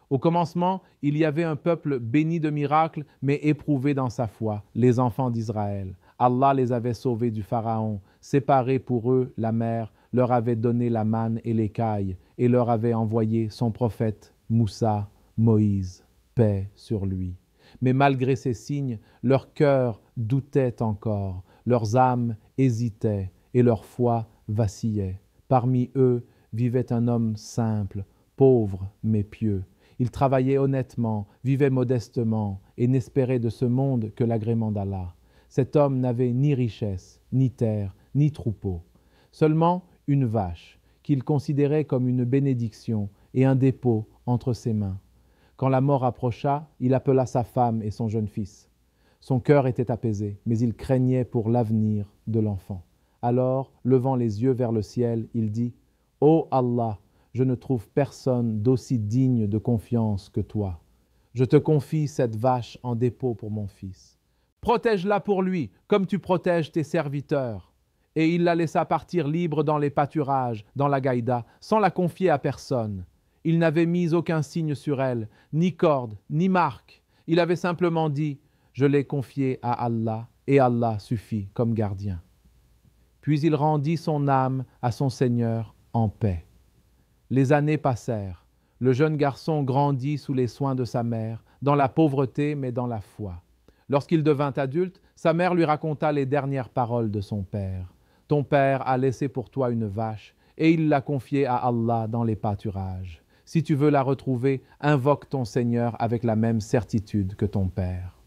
Au commencement, il y avait un peuple béni de miracles, mais éprouvé dans sa foi, les enfants d'Israël. Allah les avait sauvés du Pharaon, séparé pour eux la mer, leur avait donné la manne et l'écaille, et leur avait envoyé son prophète Moussa, Moïse, paix sur lui. Mais malgré ces signes, leur cœur doutait encore, leurs âmes hésitaient et leur foi vacillait. Parmi eux vivait un homme simple, pauvre mais pieux. Il travaillait honnêtement, vivait modestement et n'espérait de ce monde que l'agrément d'Allah. Cet homme n'avait ni richesse, ni terre, ni troupeau. Seulement une vache, qu'il considérait comme une bénédiction et un dépôt entre ses mains. Quand la mort approcha, il appela sa femme et son jeune fils. Son cœur était apaisé, mais il craignait pour l'avenir de l'enfant. Alors, levant les yeux vers le ciel, il dit « Ô Allah, je ne trouve personne d'aussi digne de confiance que toi. Je te confie cette vache en dépôt pour mon fils. Protège-la pour lui, comme tu protèges tes serviteurs. » Et il la laissa partir libre dans les pâturages, dans la gaïda, sans la confier à personne. Il n'avait mis aucun signe sur elle, ni corde, ni marque. Il avait simplement dit « Je l'ai confiée à Allah, et Allah suffit comme gardien. » Puis il rendit son âme à son Seigneur en paix. Les années passèrent. Le jeune garçon grandit sous les soins de sa mère, dans la pauvreté mais dans la foi. Lorsqu'il devint adulte, sa mère lui raconta les dernières paroles de son père. « Ton père a laissé pour toi une vache, et il l'a confiée à Allah dans les pâturages. Si tu veux la retrouver, invoque ton Seigneur avec la même certitude que ton père. »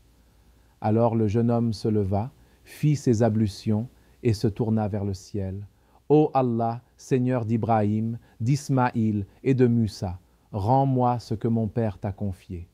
Alors le jeune homme se leva, fit ses ablutions et se tourna vers le ciel. « Ô Allah, Seigneur d'Ibrahim, d'Ismaïl et de Musa, rends-moi ce que mon père t'a confié. »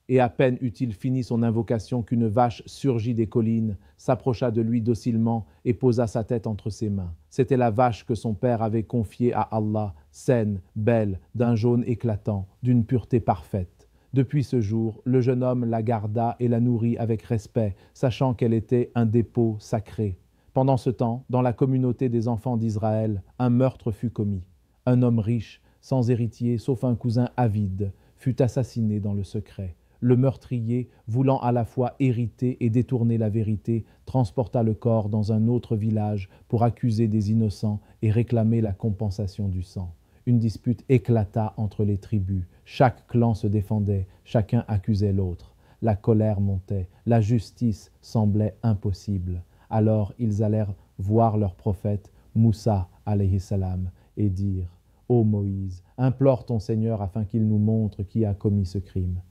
Et à peine eut-il fini son invocation qu'une vache surgit des collines, s'approcha de lui docilement et posa sa tête entre ses mains. C'était la vache que son père avait confiée à Allah, saine, belle, d'un jaune éclatant, d'une pureté parfaite. Depuis ce jour, le jeune homme la garda et la nourrit avec respect, sachant qu'elle était un dépôt sacré. Pendant ce temps, dans la communauté des enfants d'Israël, un meurtre fut commis. Un homme riche, sans héritier, sauf un cousin avide, fut assassiné dans le secret. Le meurtrier, voulant à la fois hériter et détourner la vérité, transporta le corps dans un autre village pour accuser des innocents et réclamer la compensation du sang. Une dispute éclata entre les tribus. Chaque clan se défendait, chacun accusait l'autre. La colère montait, la justice semblait impossible. Alors ils allèrent voir leur prophète, Moussa alayhi salam, et dirent « Ô Moïse, implore ton Seigneur afin qu'il nous montre qui a commis ce crime. »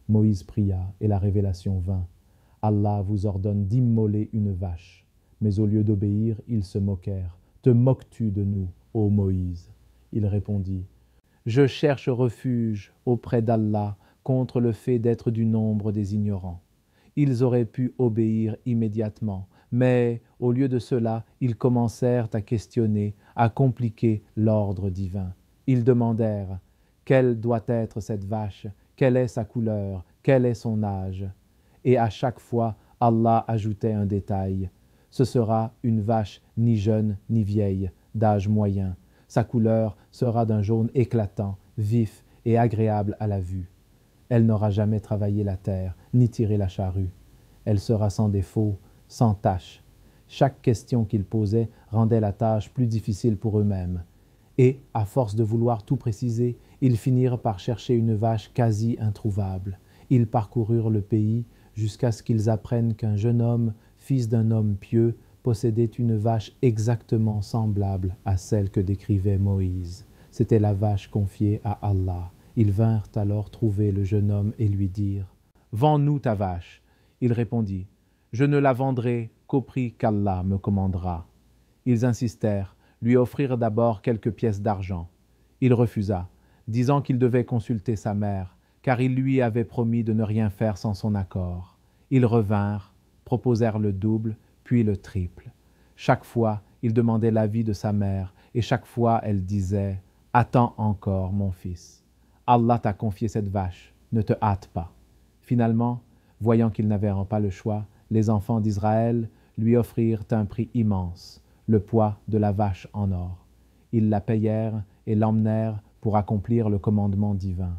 Moïse pria et la révélation vint. Allah vous ordonne d'immoler une vache. Mais au lieu d'obéir, ils se moquèrent. Te moques-tu de nous, ô Moïse? Il répondit, je cherche refuge auprès d'Allah contre le fait d'être du nombre des ignorants. Ils auraient pu obéir immédiatement, mais au lieu de cela, ils commencèrent à questionner, à compliquer l'ordre divin. Ils demandèrent, quelle doit être cette vache? Quelle est sa couleur? Quel est son âge? Et à chaque fois, Allah ajoutait un détail. Ce sera une vache ni jeune ni vieille, d'âge moyen. Sa couleur sera d'un jaune éclatant, vif et agréable à la vue. Elle n'aura jamais travaillé la terre, ni tiré la charrue. Elle sera sans défaut, sans tache. Chaque question qu'ils posaient rendait la tâche plus difficile pour eux-mêmes. Et, à force de vouloir tout préciser, ils finirent par chercher une vache quasi introuvable. Ils parcoururent le pays jusqu'à ce qu'ils apprennent qu'un jeune homme, fils d'un homme pieux, possédait une vache exactement semblable à celle que décrivait Moïse. C'était la vache confiée à Allah. Ils vinrent alors trouver le jeune homme et lui dirent « Vends-nous ta vache !» Il répondit « Je ne la vendrai qu'au prix qu'Allah me commandera. » Ils insistèrent, lui offrirent d'abord quelques pièces d'argent. Il refusa, disant qu'il devait consulter sa mère, car il lui avait promis de ne rien faire sans son accord. Ils revinrent, proposèrent le double, puis le triple. Chaque fois, il demandait l'avis de sa mère, et chaque fois elle disait « Attends encore, mon fils. Allah t'a confié cette vache, ne te hâte pas. » Finalement, voyant qu'ils n'avaient pas le choix, les enfants d'Israël lui offrirent un prix immense, le poids de la vache en or. Ils la payèrent et l'emmenèrent pour accomplir le commandement divin.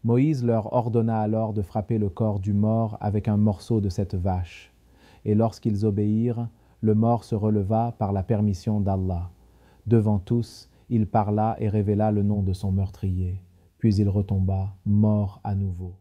Moïse leur ordonna alors de frapper le corps du mort avec un morceau de cette vache. Et lorsqu'ils obéirent, le mort se releva par la permission d'Allah. Devant tous, il parla et révéla le nom de son meurtrier. Puis il retomba, mort à nouveau.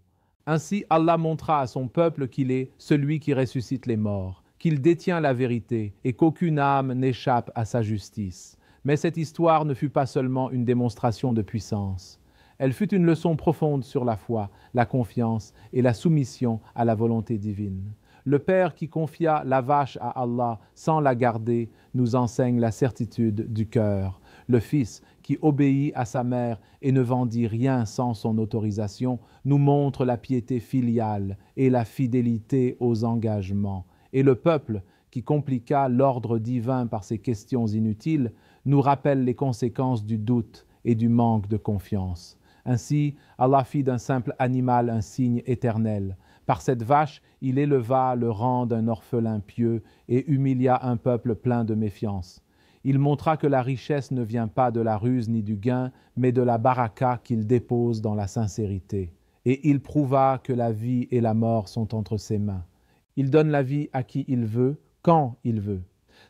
Ainsi Allah montra à son peuple qu'il est celui qui ressuscite les morts, qu'il détient la vérité et qu'aucune âme n'échappe à sa justice. Mais cette histoire ne fut pas seulement une démonstration de puissance. Elle fut une leçon profonde sur la foi, la confiance et la soumission à la volonté divine. Le Père qui confia la vache à Allah sans la garder nous enseigne la certitude du cœur. Le Fils qui obéit à sa mère et ne vendit rien sans son autorisation nous montre la piété filiale et la fidélité aux engagements. Et le peuple qui compliqua l'ordre divin par ses questions inutiles nous rappelle les conséquences du doute et du manque de confiance. Ainsi, Allah fit d'un simple animal un signe éternel. Par cette vache, il éleva le rang d'un orphelin pieux et humilia un peuple plein de méfiance. Il montra que la richesse ne vient pas de la ruse ni du gain, mais de la baraka qu'il dépose dans la sincérité. Et il prouva que la vie et la mort sont entre ses mains. Il donne la vie à qui il veut, quand il veut.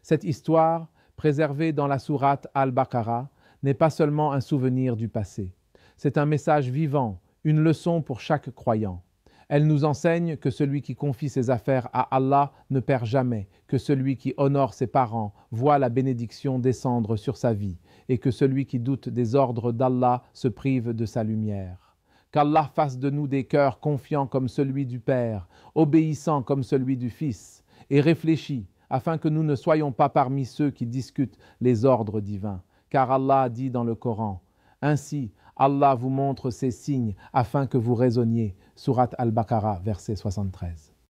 Cette histoire, préservée dans la sourate Al-Baqarah, n'est pas seulement un souvenir du passé. C'est un message vivant, une leçon pour chaque croyant. Elle nous enseigne que celui qui confie ses affaires à Allah ne perd jamais, que celui qui honore ses parents voit la bénédiction descendre sur sa vie, et que celui qui doute des ordres d'Allah se prive de sa lumière. Qu'Allah fasse de nous des cœurs confiants comme celui du Père, obéissants comme celui du Fils, et réfléchis, afin que nous ne soyons pas parmi ceux qui discutent les ordres divins. Car Allah dit dans le Coran, « Ainsi, Allah vous montre ses signes afin que vous raisonniez. » Sourate Al-Baqarah, verset 73.